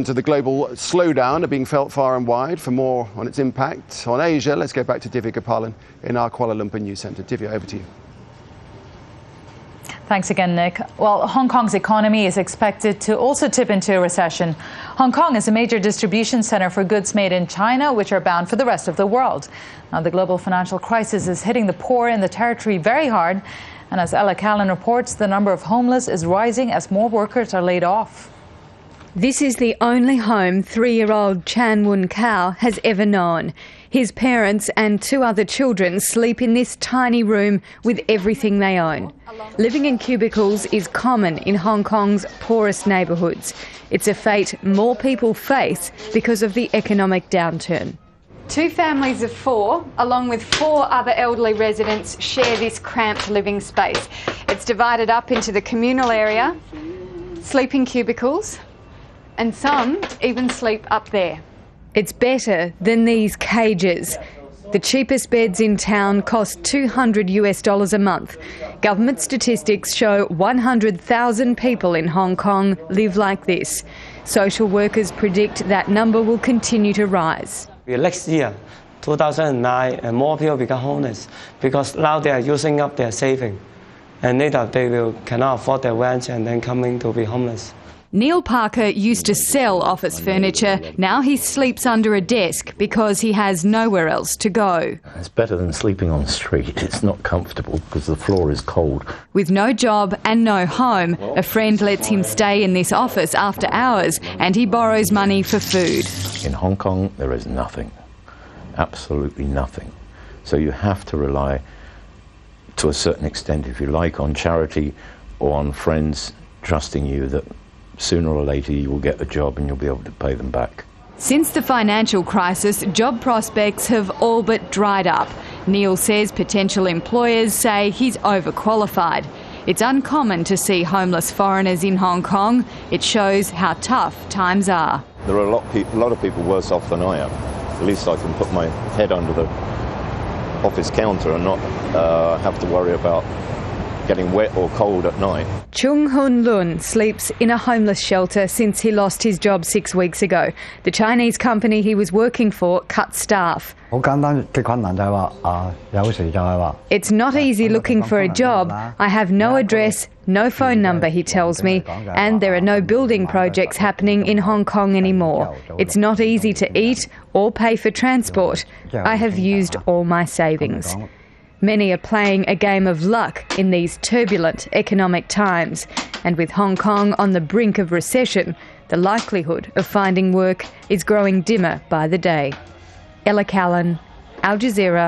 To the global slowdown are being felt far and wide. For more on its impact on Asia, let's go back to Divya Gopalan in our Kuala Lumpur News Centre. Divya, over to you. Thanks again, Nick. Well, Hong Kong's economy is expected to also tip into a recession. Hong Kong is a major distribution centre for goods made in China, which are bound for the rest of the world. Now, the global financial crisis is hitting the poor in the territory very hard. And as Aela Callan reports, the number of homeless is rising as more workers are laid off. This is the only home 3-year-old Chan Woon Kao has ever known. His parents and 2 other children sleep in this tiny room with everything they own. Living in cubicles is common in Hong Kong's poorest neighbourhoods. It's a fate more people face because of the economic downturn. 2 families of 4, along with 4 other elderly residents, share this cramped living space. It's divided up into the communal area, sleeping cubicles, and some even sleep up there. It's better than these cages. The cheapest beds in town cost $200 a month. Government statistics show 100,000 people in Hong Kong live like this. Social workers predict that number will continue to rise. Next year, 2009, and more people become homeless because now they are using up their saving, and later they cannot afford their rent and then coming to be homeless. Neil Parker used to sell office furniture. Now he sleeps under a desk because he has nowhere else to go. It's better than sleeping on the street. It's not comfortable because the floor is cold. With no job and no home, a friend lets him stay in this office after hours and he borrows money for food. In Hong Kong, there is nothing. Absolutely nothing. So you have to rely, to a certain extent, if you like, on charity or on friends trusting you that sooner or later you will get a job and you'll be able to pay them back. Since the financial crisis, job prospects have all but dried up. Neil says potential employers say he's overqualified. It's uncommon to see homeless foreigners in Hong Kong. It shows how tough times are. There are a lot of people worse off than I am. At least I can put my head under the office counter and not have to worry about getting wet or cold at night. Chung Hun Lun sleeps in a homeless shelter since he lost his job 6 weeks ago. The Chinese company he was working for cut staff. It's not easy looking for a job. I have no address, no phone number, he tells me, and there are no building projects happening in Hong Kong anymore. It's not easy to eat or pay for transport. I have used all my savings. Many are playing a game of luck in these turbulent economic times. And with Hong Kong on the brink of recession, the likelihood of finding work is growing dimmer by the day. Aela Callan, Jazeera.